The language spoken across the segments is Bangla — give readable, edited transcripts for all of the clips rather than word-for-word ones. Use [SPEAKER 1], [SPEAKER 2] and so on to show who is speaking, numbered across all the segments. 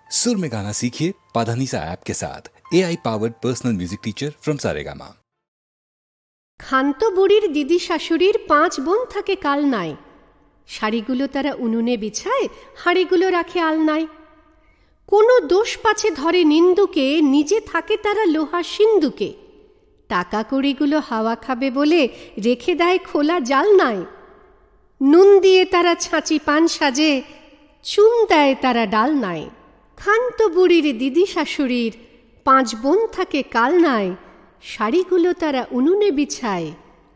[SPEAKER 1] सुर में गाना सीखिए पाधानीसा ऐप के साथ। AI powered personal music teacher from Saregama.
[SPEAKER 2] ক্ষান্ত বুড়ির দিদি শাশুড়ির 5 বোন থাকে কালনায়। শাড়িগুলো তারা উনুনে বিছায়, হাঁড়িগুলো রাখে আলনায়। কোনো দোষ পাছে ধরে নিন্দুকে, নিজে থাকে তারা লোহা সিন্দুকে। টাকা কড়িগুলো হাওয়া খাবে বলে রেখে দেয় খোলা জালনায়। নুন দিয়ে তারা ছাঁচি পান সাজে, চুন দেয় তারা ডালনায়। ক্ষান্ত বুড়ির দিদি শাশুড়ির 5 বোন থাকে কালনায়। শাড়িগুলো তারা উনুনে বিছায়,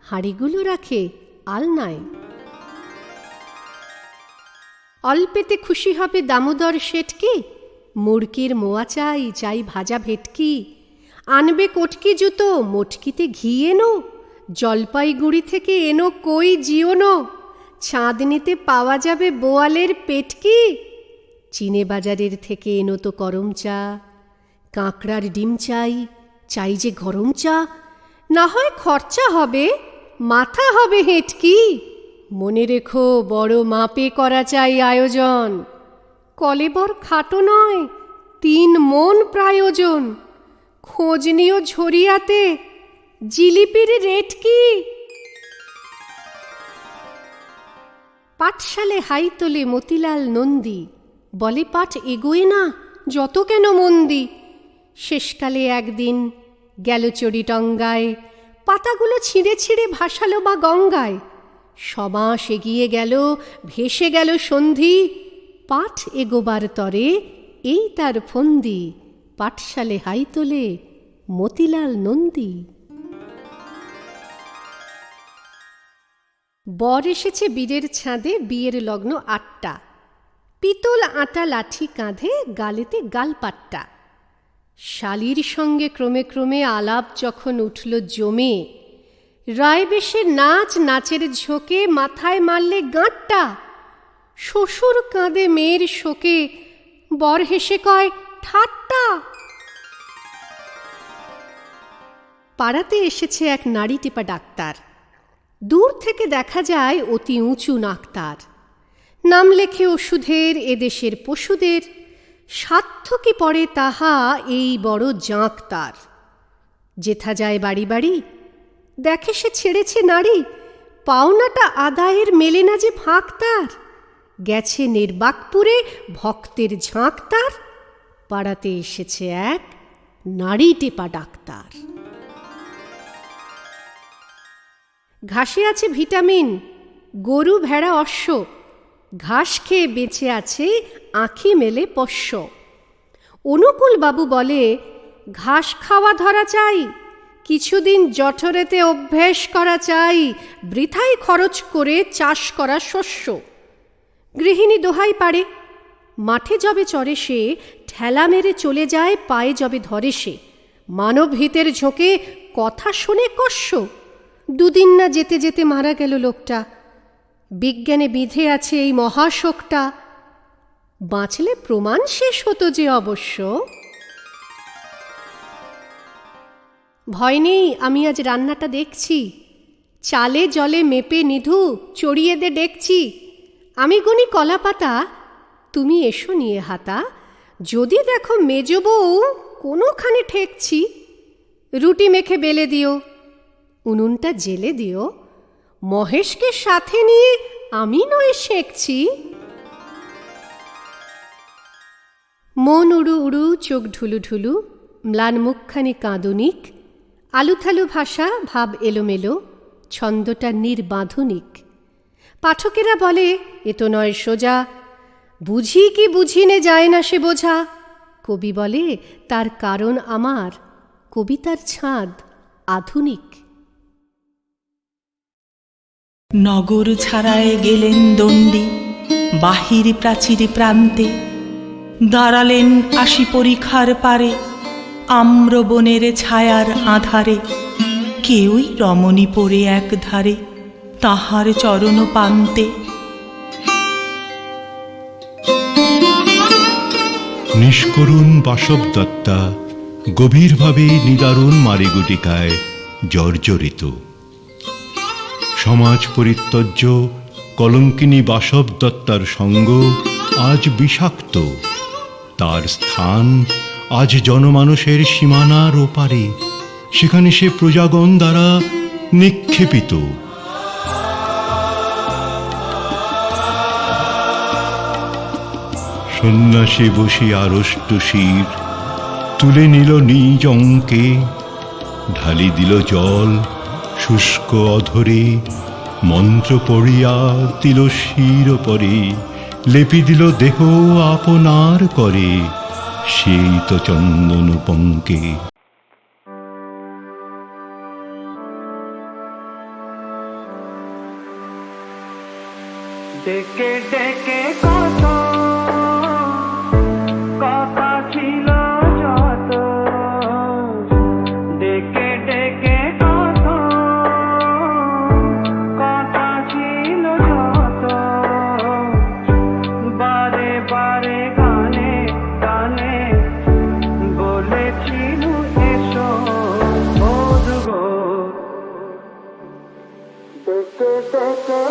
[SPEAKER 2] হাঁড়িগুলো রাখে আলনায়। অল্পেতে খুশি হবে দামোদর শেঠকি, মুড়কির মোয়া চাই, চাই ভাজা ভেটকি। আনবে কটকি জুতো, মটকিতে ঘি এনো, জলপাইগুড়ি থেকে এনো কই জিওনো। চাঁদনিতে পাওয়া যাবে বোয়ালের পেটকি। চিনে বাজারের থেকে এনো তো করম চা। কাঁকড়ার ডিম চাই, চাই যে গরম চা। না হয় খরচা হবে, মাথা হবে হেঁটকি। মনে রেখো বড় মাপে করা চাই আয়োজন। কলেবর খাটো নয়, 3 মন প্রায়োজন। খোঁজ নিও ঝরিয়াতে, জিলিপির রেট কি? পাঠশালে হাই তোলে মতিলাল নন্দী, বলে পাঠ এগোয় না, যত কেন মন্দি। শেষকালে একদিন গেল চড়িটঙ্গায়, পাতাগুলো ছিঁড়ে ছিঁড়ে ভাসালো বা গঙ্গায়। সমাস এগিয়ে গেল, ভেসে গেল সন্ধি। পাঠ এগোবার তরে এই তার ফন্দি। পাঠশালে হাই তোলে মতিলাল নন্দী। বর এসেছে বীরের ছাদে, বিয়ের লগ্ন 8টা। পিতল আটা লাঠি কাঁধে, গালেতে গালপাট্টা। শালির সঙ্গে ক্রমে ক্রমে আলাপ যখন উঠল জমে, রায় বেশে নাচ, নাচের ঝোঁকে মাথায় মারলে গাঁটটা। শ্বশুর কাঁদে মেয়ের শোকে, বর হেসে কয় ঠাট্টা। পাড়াতে এসেছে এক নাড়ি টেপা ডাক্তার। দূর থেকে দেখা যায় অতি উঁচু নাক তার। নাম লেখে ওষুধের এদেশের পশুদের, সাধ্য কি পড়ে তাহা এই বড় জাঁক তার। যেথা যায় বাড়ি বাড়ি, দেখে সে ছেড়েছে নাড়ি। পাওনাটা আদায়ের মেলে না যে ফাঁক তার। গেছে নির্বাকপুরে ভক্তের ঝাঁক তার। পাড়াতে এসেছে এক নাড়ি টেপা ডাক্তার। ঘাসে আছে ভিটামিন, গরু ভেড়া অশ্ব। ঘাস খেয়ে বেঁচে আছে আঁখি মেলে পোষ্য। অনুকূল বাবু বলে ঘাস খাওয়া ধরা চাই, কিছুদিন জঠরেতে অভ্যেস করা চাই। বৃথাই খরচ করে চাষ করা শস্য। গৃহিণী দোহাই পারে, মাঠে যবে চড়ে সে, ঠেলা মেরে চলে যায় পায়ে যবে ধরে সে। মানব হিতের ঝোঁকে কথা শোনে কস্য। 2 দিন না যেতে যেতে মারা গেল লোকটা। বিজ্ঞানে বিধে আছে এই মহাশোকটা। বাঁচলে প্রমাণ শেষ হতো যে অবশ্য। ভয় নেই, আমি আজ রান্নাটা দেখছি। চালে জলে মেপে নিধু, চড়িয়ে দে ডেকছি। আমি গুনি কলা পাতা, তুমি এসো নিয়ে হাতা। যদি দেখো মেজ বউ কোনোখানে ঠেকছি, রুটি মেখে বেলে দিও, উনুনটা জেলে দিও। মহেশকে সাথে নিয়ে আমি নয় শেখছি। মন উড়ু উড়ু, চোখ ঢুলু ঢুলু, ম্লান মুখখানি কাঁদুনিক। আলুথালু ভাষা, ভাব এলোমেলো, ছন্দটা নির্বাঁধুনিক। পাঠকেরা বলে এ তো নয় সোজা, বুঝি কি বুঝিনে যায় না সে বোঝা। কবি বলে তার কারণ আমার, কবিতার ছাঁদ আধুনিক।
[SPEAKER 3] নগর ছাড়ায় গেলেন দণ্ডী, বাহির প্রাচীর প্রান্তে। দাঁড়ালেন আশি পরিখার পারে, আম্রবনের ছায়ার আধারে। কেউই রমণী পড়ে এক ধারে, তাহার চরণ পান্তে।
[SPEAKER 4] নিষ্করুণ বাসব দত্তা গভীরভাবে নিদারুণ মারিগুটিকায় জর্জরিত। সমাজ পরিত্যজ্য কলঙ্কিনী বাসব দত্তার সঙ্গ আজ বিষাক্ত। তার স্থান আজ জনমানসের সীমানার ওপারে, সেখানে সে প্রজাগণ দ্বারা নিক্ষেপিত। সন্ন্যাসী বসি আড়ষ্ট শির তুলে নিল নিজ অঙ্কে, ঢালি দিল জল শুষ্ক অধরে, মন্ত্র পড়িয়া দিল শির পরে, লেপি দিল দেহ আপনার করে, সেই তো চন্দন পঙ্কে।
[SPEAKER 5] ডেকে ডেকে কত কথা ছিল যত, ডেকে ডেকে কত কথা ছিল যত, বারে বারে গানে গানে বলেছিল এসো মধুগো। ডেকে ডেকে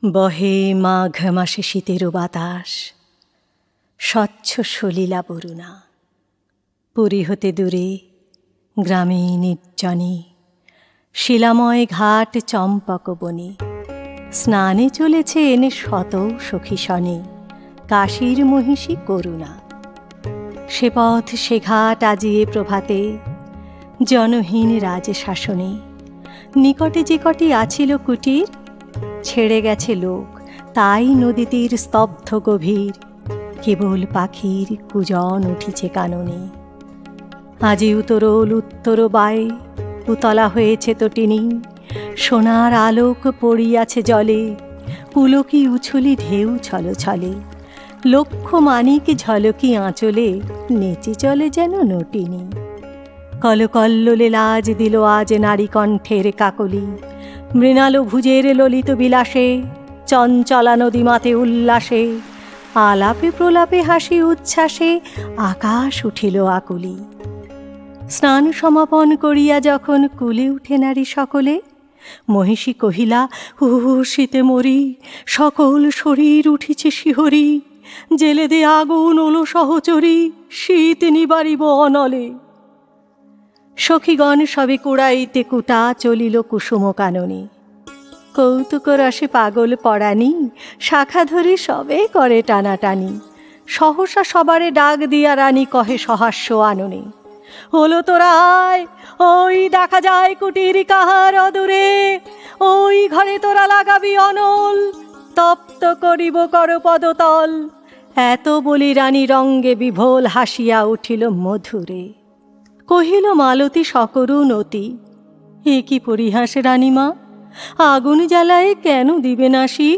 [SPEAKER 6] বহে মাঘ মাসে শীতের বাতাস, স্বচ্ছ সলিলা বরুণা। পুরী হতে দূরে গ্রামে নির্জনে, শিলাময় ঘাট চম্পক বনে, স্নানে চলেছে এনে শত সখী শনে, কাশীর মহিষী করুণা। সে পথ সে ঘাট আজিয়ে প্রভাতে, জনহীন রাজ শাসনে, নিকটে যে কটি আছিল কুটির, ছেড়ে গেছে লোক তাই নদী তীর স্তব্ধ গভীর, কেবল পাখির কুজন উঠিছে কাননে। আজি উতরোল উত্তর বায়ে, উতলা হয়েছে তটিনী, সোনার আলোক পড়িয়াছে জলে, পুলকি উছলি ঢেউ ছলো ছলে, লক্ষ মানিক ঝলকি আঁচলে, নেচে চলে যেন নটিনী। কলকল্লোলে লাজ দিল আজ নারী কণ্ঠের কাকলি, মৃণাল ভুজের ললিত বিলাসে, চঞ্চলা নদী মাতে উল্লাসে, আলাপে প্রলাপে হাসি উচ্ছ্বাসে, আকাশ উঠিল আকুলি। স্নান সমাপন করিয়া যখন কুলে উঠে নারী সকলে, মহিষী কহিলা ও শীতে মরি, সকল শরীর উঠিছে শিহরি, জেলে দে আগুন ওলো সহচরী, শীত নিবারিব অনলে। সখীগণ সবে কুড়াইতে কুটা চলিল কুসুম কাননে, কৌতুক রসে পাগল পড়ানি, শাখা ধরে সবে করে টানাটানি, সহসা সবারে ডাক দিয়া রানী কহে সহাস্য আননে, হলো তোরা আয়, ওই দেখা যায় কুটির কাহার অদূরে, ওই ঘরে তোরা লাগাবি অনল, তপ্ত করিব কর পদতল। এত বলি রানী রঙ্গে বিভোল হাসিয়া উঠিল মধুরে। কহিল মালতী সকরুণ অতি, এ কি পরিহাস রানীমা, আগুন জ্বালায় কেন দিবে নাশি,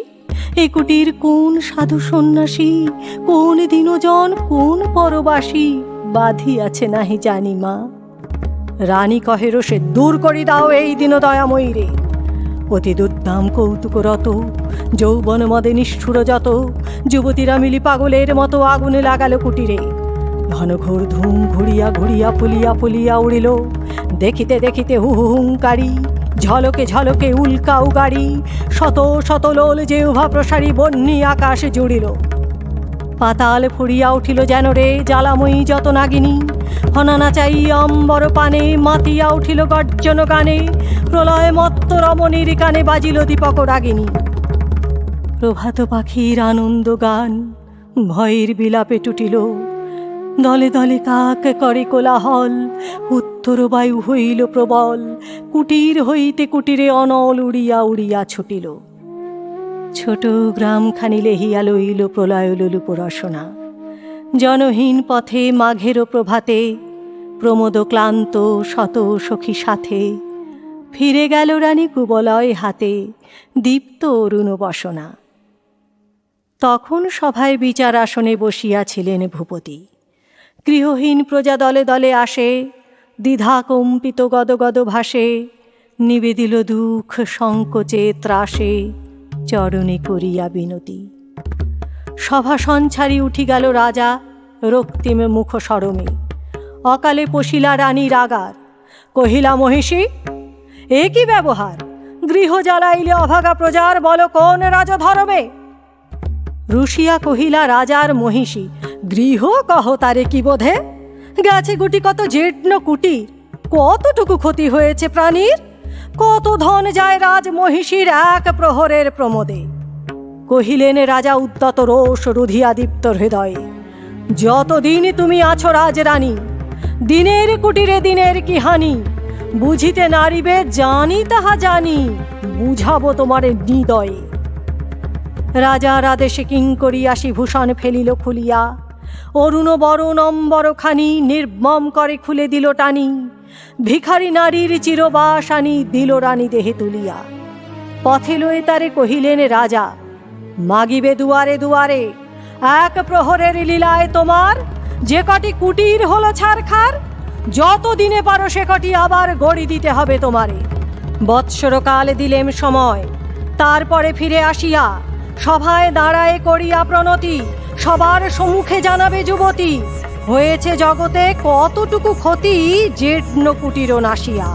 [SPEAKER 6] এ কুটির কোন সাধু সন্ন্যাসী, কোন দিনজন কোন পরবাসী, বাঁধিয়াছে নাহি জানি মা। রানী কহে রোষে, দূর করি দাও এই দিন দয়াময়ী রে। অতি দুর্দাম কৌতুকরত যৌবন মদে নিষ্ঠুর যত, যুবতীরা মিলি পাগলের মতো আগুনে লাগালো কুটিরে। ঘন ঘোর ধূম ঘুরিয়া ঘুরিয়া ফুলিয়া ফুলিয়া উড়িল, দেখিতে দেখিতে হুহুহুঙ্কারি, ঝলকে ঝলকে উল্কাও গাড়ি, শত শত লোল যে উভা প্রসারী বন্যী আকাশে জুড়িল। পাতাল ফুরিয়া উঠিল যেন রে জ্বালাময়ী যত নাগিনী, হনানা চাই অম্বর পানে মাতিয়া উঠিল গর্জন গানে, প্রলয় মত্ত রমণীর কানে বাজিল দীপক রাগিনী। প্রভাত পাখির আনন্দ গান ভয়ের বিলাপে টুটিল, দলে দলে কাক করে কোলাহল, উত্তর বায়ু হইল প্রবল, কুটির হইতে কুটিরে অনল উড়িয়া উড়িয়া ছুটিল। ছোট গ্রামখানি লেহিয়া লইল প্রলয় লোলুপ রসনা, জনহীন পথে মাঘের প্রভাতে, প্রমোদ ক্লান্ত শত সখী সাথে, ফিরে গেল রানী কুবলয় হাতে, দীপ্ত অরুণ বসনা। তখন সভায় বিচার আসনে বসিয়াছিলেন ভূপতি। গৃহহীন প্রজা দলে দলে আসে, দ্বিধা কম্পিত গদগদ ভাসে, নিবেদিল দুঃখ সংকোচে ত্রাসে, চরণে করিয়া বিনতি। সভা সঞ্চারী উঠি গেল রাজা, রক্তিম মুখ সরমে, অকালে পশিলা রানী রাগার, কহিলা মহিষী এ কি ব্যবহার, গৃহ জ্বালাইলে অভাগা প্রজার, বল কোন রাজা ধরবে। রুশিয়া কহিলা রাজার মহিষী, গৃহ কহ তারে কি বোধে, গেছে গুটি কত জীর্ণ কুটি, কতটুকু ক্ষতি হয়েছে প্রাণীর, কত ধন যায় রাজ মহিষীর এক প্রহরের প্রমোদে। কহিলেন রাজা উদ্যত রোষ রুধিয়া দীপ্ত হৃদয়ে, যতদিন তুমি আছো রাজরানী, দিনের কুটিরে দিনের কি হানি, বুঝিতে নারিবে জানি তাহা জানি, বুঝাবো তোমারে হৃদয়ে। রাজার আদেশে কিঙ্করী আসি ভূষণ ফেলিল খুলিয়া, অরুণ বরণ অম্বরখানি নির্মম করে খুলে দিল টানি, ভিখারি নারীর চিরবাস আনি দিল রানী দেহে তুলিয়া। পথে লয়ে তারে কহিলেন রাজা, মাগিবে দুয়ারে দুয়ারে, এক প্রহরের লীলায় তোমার যে কটি কুটির হলো ছারখার, যত দিনে পারো সে কটি আবার গড়ি দিতে হবে তোমারে। বৎসরকাল দিলেম সময়, তারপরে ফিরে আসিয়া সভায় দাঁড়ায় করিয়া প্রণতি, সবার সম্মুখে জানাবে যুবতী, হয়েছে জগতে কতটুকু ক্ষতি জীর্ণ কুটির নাশিয়া।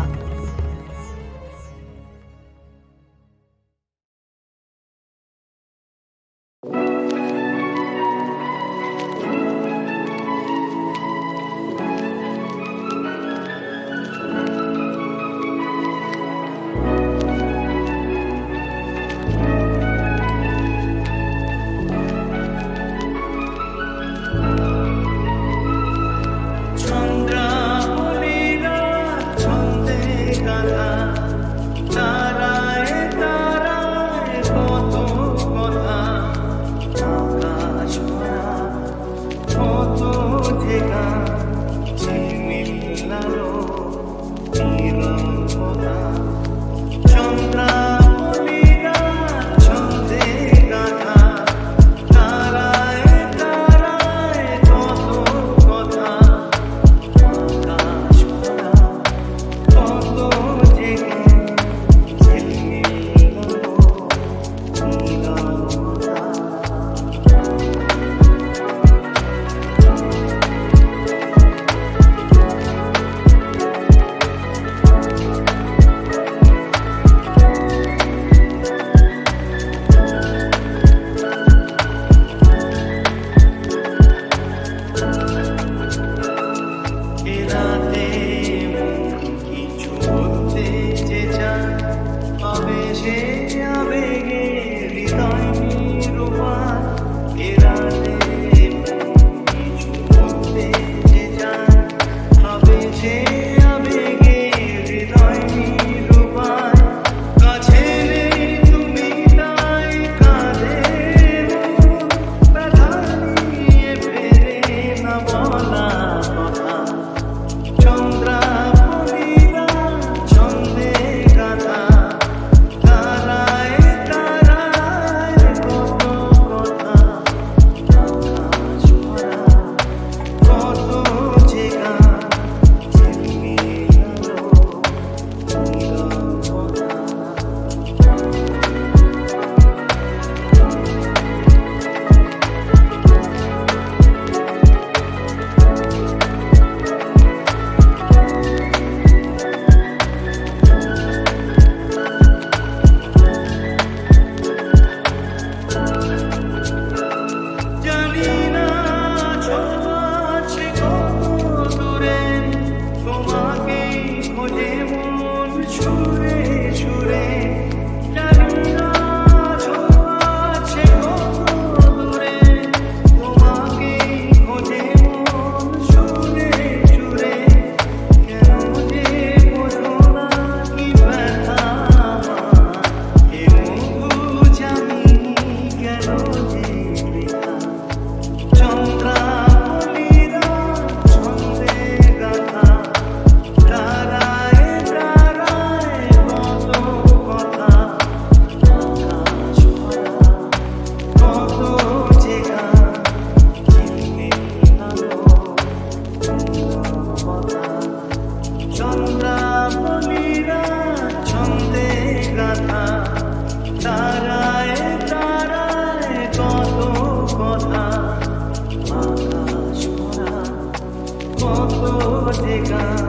[SPEAKER 5] যে গান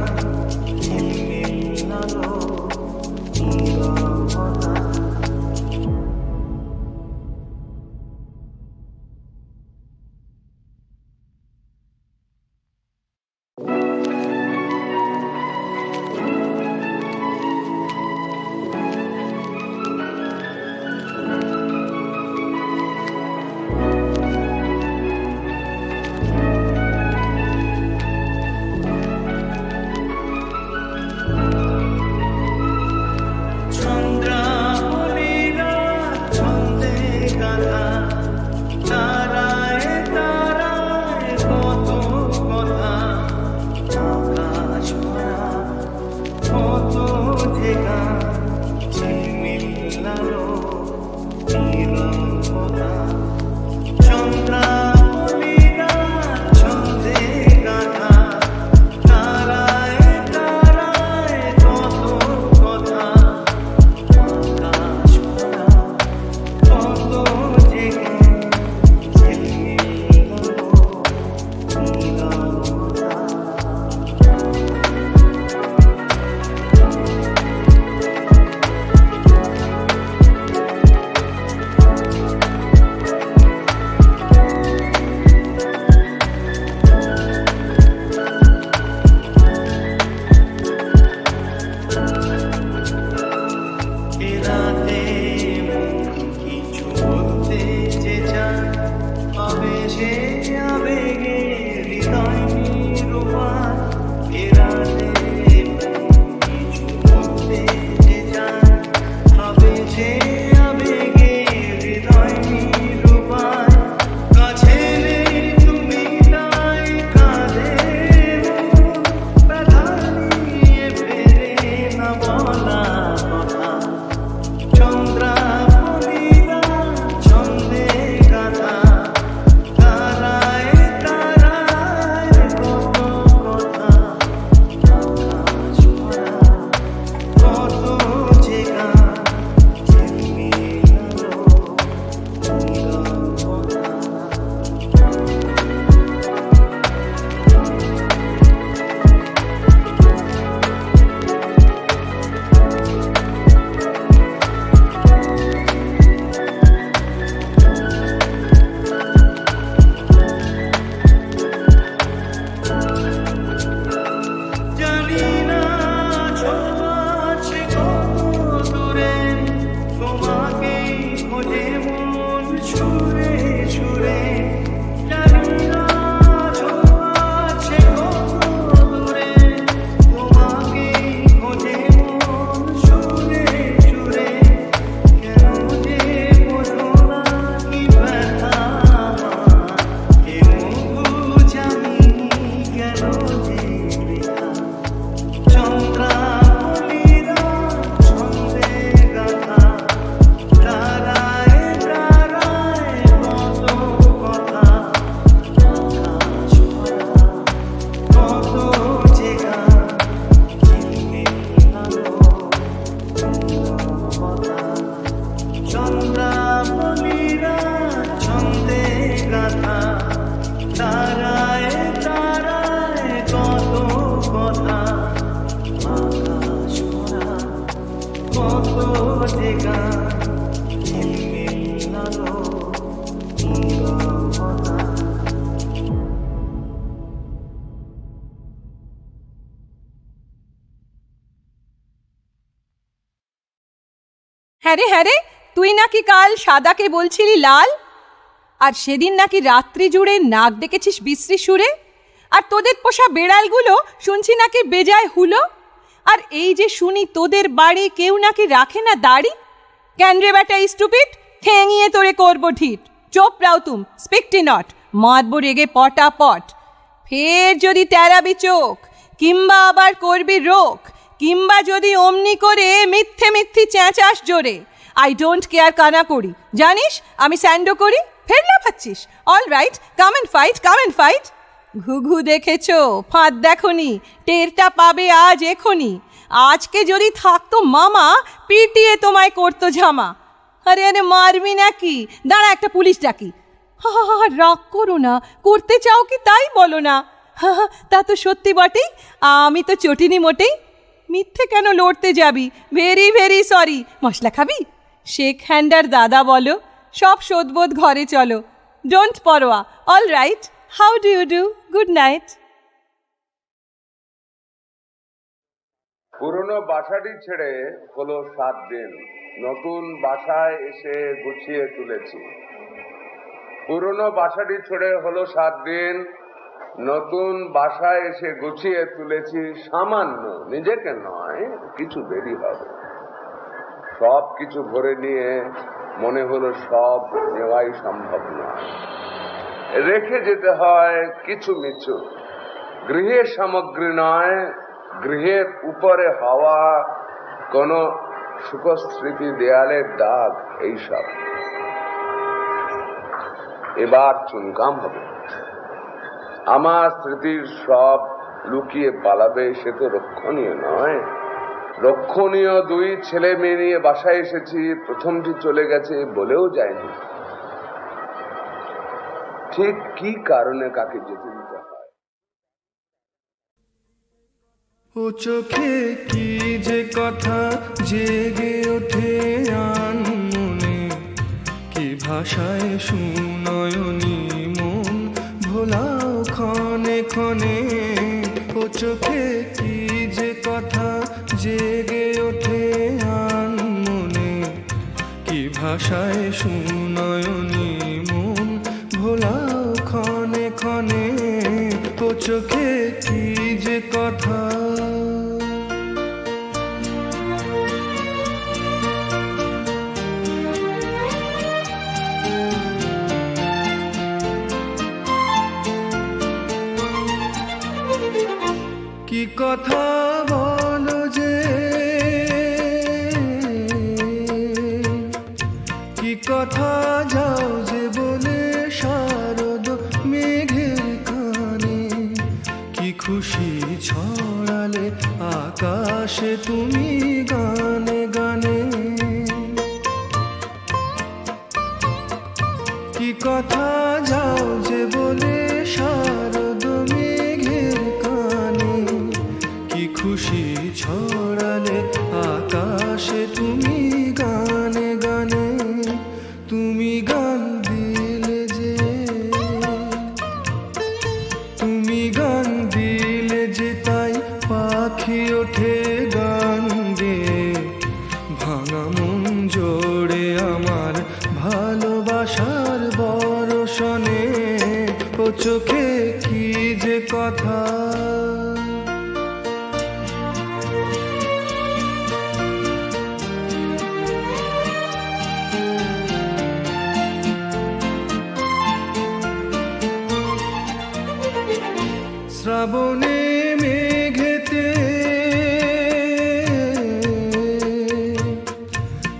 [SPEAKER 5] ঝিলমিল আলো নীরবতা। চন্দ্রাবলীরা ছন্দে গাথা, তারায় তারায় কত কথা, আকাশ ভরা কত যে গান ঝিলমিল আলো নীরবতা। চন্দ্রাবলীরা ছন্দে গাথা, তারায় তারায় কত কথা, আকাশ ভরা কত যে গান ঝিলমিল আলো নীরবতা। এ রাতে মন কিছু বলতে যে চায়, আবেশে আবেগে হৃদয় নিরূপায়। এ রাতে মন কিছু বলতে যে চায়, আবেশে আবেগে হৃদয় নিরূপায়। কাছে নেই তুমি তাই কাঁদে মন, ব্যথা নিয়ে ফেরে না বলা কথা। চন্দ্রাবলীরা ছন্দে গাথা, তারায় তারায় কত কথা, আকাশ ভরা কত যে গান ঝিলমিল আলো নীরবতা। জানি না ছোট আছে কত দূরে, তোমাকেই খোঁজে মন ছুঁড়ে ছুঁড়ে। জানি না ছোট আছে কত দূরে, তোমাকেই খোঁজে মন ছুঁড়ে ছুঁড়ে। কেন যে বোঝো না কি ব্যথা আমার, এ মধু জানি কেন যে বৃথা। চন্দ্রাবলীরা ছন্দে গাথা, তারায় তারায় কত কথা, আকাশ ভরা কত যে গান ঝিলমিল আলো নীরবতা। চন্দ্রাবলীরা ছন্দে গাথা, তারায় তারায় কত কথা, আকাশ ভরা কত যে গান ঝিলমিল আলো নীরবতা।
[SPEAKER 7] হ্যাঁ রে, তুই নাকি কাল সাদাকে বলছিলি লাল, আর সেদিন নাকি রাত্রি জুড়ে নাক ডেকেছিস বিশ্রী সুরে, আর তোদের পোষা বেড়ালগুলো শুনছি নাকি বেজায় হুলো। আর এই যে শুনি তোদের বাড়ি কেউ নাকি রাখে না দাড়ি। কেন রে বেটা স্টুপিড, ঠেঙিয়ে তোরে করবো ঢিট। চোপ রাও তুম, স্পিকটি নট, মারবো রেগে পটাপট। ফের যদি তেরাবি চোখ, কিংবা আবার করবি রোক, কিংবা যদি অমনি করে মিথ্যে মিথ্যি চেঁচাস জোরে, আই ডোন্ট কেয়ার কানা করি, জানিস আমি স্যান্ডো করি। ফের লাফাচ্ছিস, all right, come and fight, come and fight. ঘুঘু দেখেছো, ফাঁদ দেখনি, টেরটা পাবে আজ এখনি। আজকে যদি থাকতো মামা, পিটিয়ে তোমায় করতো ঝামা। আরে আরে মারবি নাকি, দাঁড়া একটা পুলিশ ডাকি। হা হা হা, রাগ করো না, করতে চাও কি তাই বলো না। তা তো সত্যি বটেই, আমি তো চটিনি মোটেই। মিথ্যে কেন লড়তে যাবি? Very very sorry. মশলা খাবি? শেক হ্যান্ডার দাদা বলো, সব শোধবোধ ঘরে চলো। ডোন্ট পরোয়া। All right, how do you do? Good night.
[SPEAKER 8] পুরনো বাসাটি ছেড়ে হলো 7 দিন, নতুন বাসায় এসে গুছিয়ে তুলেছি। পুরনো বাসাটি ছেড়ে হলো 7 দিন, নতুন বাসায় এসে গুছিয়ে তুলেছি। সামান্য, নিজেকে নয়, কিছু দেরি হবে। সব কিছু ভরে নিয়ে মনে হলো সব নেওয়াই সম্ভব নয়, রেখে যেতে হয় কিছু মিছু। গৃহের সামগ্রী নয়, গৃহের উপরে হওয়া কোন সুখস্মৃতি, দেয়ালের দাগ, এইসব। এবার চুনকাম হবে। আমার স্মৃতির সব লুকিয়ে পালাবে, সে তো রক্ষণীয় নয়। রক্ষণীয় 2 ছেলে মেয়ে নিয়ে বাসায় এসেছি, প্রথমটি চলে গেছে বলেও যায়নি। ঠিক কি কারণে কাকে যেতে দিতে হয়?
[SPEAKER 5] ও চোখে কি যে কথা জেগে ওঠে আনমনে, কি ভাষায় সুনয়নী মন ভোলাও ক্ষণে ক্ষণে। ও চোখে কি যে কথা জেগে ওঠে আনমনে, কি ভাষায় সুনয়নী মন ভোলাও ক্ষণে ক্ষণে। ও চোখে কি যে কথা। কি কথা বলো যে, কি কথা যাও যে বলে শারদ মেঘের কানে। কি খুশি ছড়ালে আকাশে তুমি গানে গানে। কি কথা যাও যে বলে শারদ মেঘের কানে। কি খুশি ছড়ালে আকাশে তুমি গানে গানে। তুমি গান দিলে যে, তুমি গান দিলে যে তাই পাখি ওঠে গান গেয়ে। ভাঙা মন জোড়ে আমার ভালোবাসার বরষণে। ও চোখে কি যে কথা। শ্রাবণে মেঘেতে,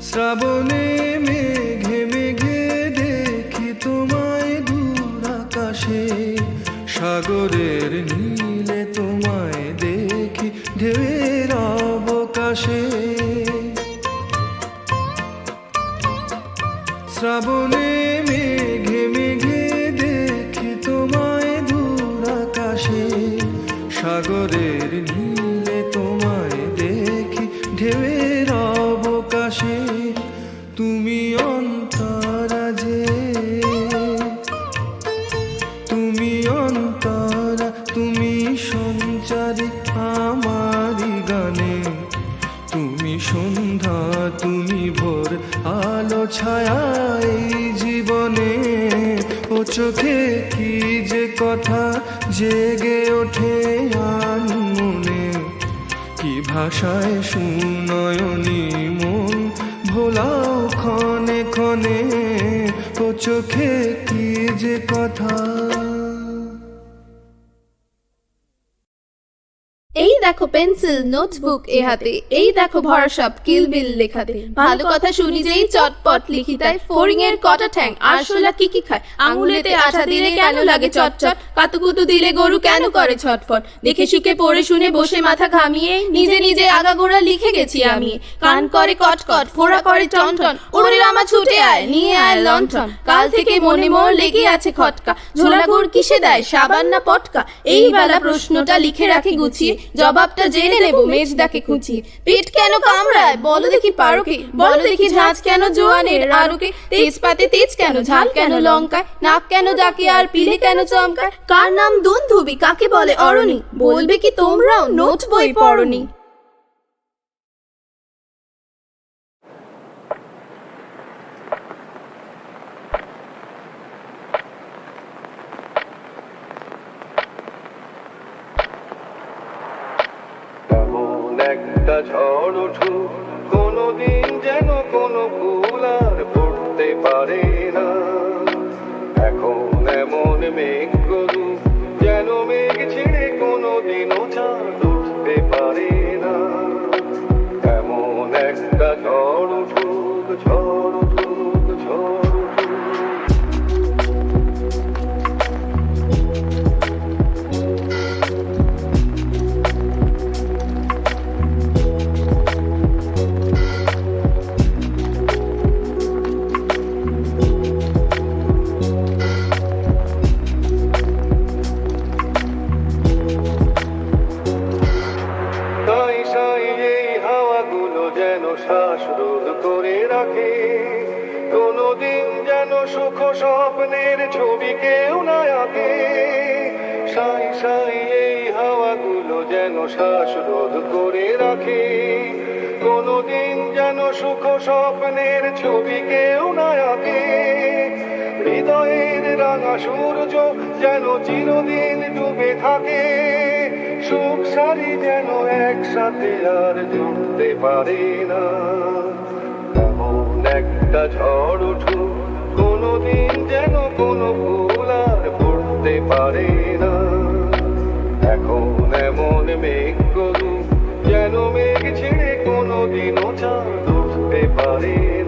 [SPEAKER 5] শ্রাবণে মেঘে মেঘে দেখি তোমায় দূর আকাশে। সাগরের নীলে তোমায় দেখি ঢেউয়ের অবকাশে। শ্রাবণে মেঘে মেঘে দেখি তোমায় দূর আকাশে। সাগরের নীলে তোমায় দেখি ঢেউয়ের অবকাশে। তুমি অন্তরা যে, তুমি অন্তরা, তুমি সঞ্চারী আমারি গানে। তুমি সন্ধ্যা, তুমি ভোর, আলো ছায়া এই জীবনে। ও চোখে কি যে কথা জেগে ওঠে আনমনে। কি ভাষায় সুনয়নী মন ভোলাও ক্ষণে ক্ষণে। ও চোখে কি যে কথা।
[SPEAKER 2] এই দেখো
[SPEAKER 9] দেখো পেন্সিল নোটবুক এ হাতে, এই দেখো ভরা সব কিলবিল লেখাতে। ভালো কথা শুনি যেই চটপট লিখি তাই, ফড়িং এর কটা ঠ্যাং আরশোলা কি কি খায়, আঙুলেতে আঠা দিলে কেন লাগে চটচট, কাতুকুতু দিলে গরু কেন করে ছটফট। দেখে শুকে পড়ে শুনে বসে মাথা ঘামিয়ে নিজে নিজে আগাগোড়া লিখে গেছি আমি। কান করে কটকট, ফোড়া করে টনটন, ওরে রামা ছুটে আয় নিয়ে আয় লণ্ঠন। কাল থেকে মনে মোর লেগে আছে খটকা, ঝোলা গুড় কিসে দেয় সাবান না পটকা। এই বেলা প্রশ্নটা লিখে রাখি গুছিয়ে, জবাবটা জেনে নেব মেজদাকে খুঁচিয়ে। পেট কেন কামড়ায় বলো দেখি পারো কি, বলো দেখি ঝাঁজ কেন জোয়ানের আরোকে। তেজপাতে তেজ কেন, ঝাল কেন লঙ্কায়, নাক কেন ডাকে আর পিলে কেন চমকায়। কার নাম দুন্ধুবি কাকে বলে অরণি, বলবে কি তোমরাও নোট বই পড়নি।
[SPEAKER 5] একটা ঝড় উঠুক কোনোদিন যেন কোনো ফুল আর ফুটতে পারে না। এখন এমন মেঘ করুক যেন মেঘ ছেড়ে কোনোদিনও চাঁদ উঠতে পারে না। এমন একটা ঝড় উঠুক, ঝড় উঠুক, ঝড় উঠুক। শ্বাসরোধ করে রাখে কোনোদিন যেন সুখ স্বপ্নের ছবি কেউ না আঁকে। সাই সাই এই হাওয়াগুলো যেন শ্বাসরোধ করে রাখে কোনোদিন যেন সুখ স্বপ্নের ছবি কেউ না আঁকে। হৃদয়ের রাঙা সূর্য যেন চিরদিন ডুবে থাকে, সুখ সারি যেন একসাথে আর জুটতে পারে না। এমন একটা ঝড় উঠুক কোনোদিন যেন কোনো ফুল আর ফুটতে পারে না। এখন এমন মেঘ করুক যেন মেঘ ছেড়ে কোনোদিনও চাঁদ উঠতে পারে না।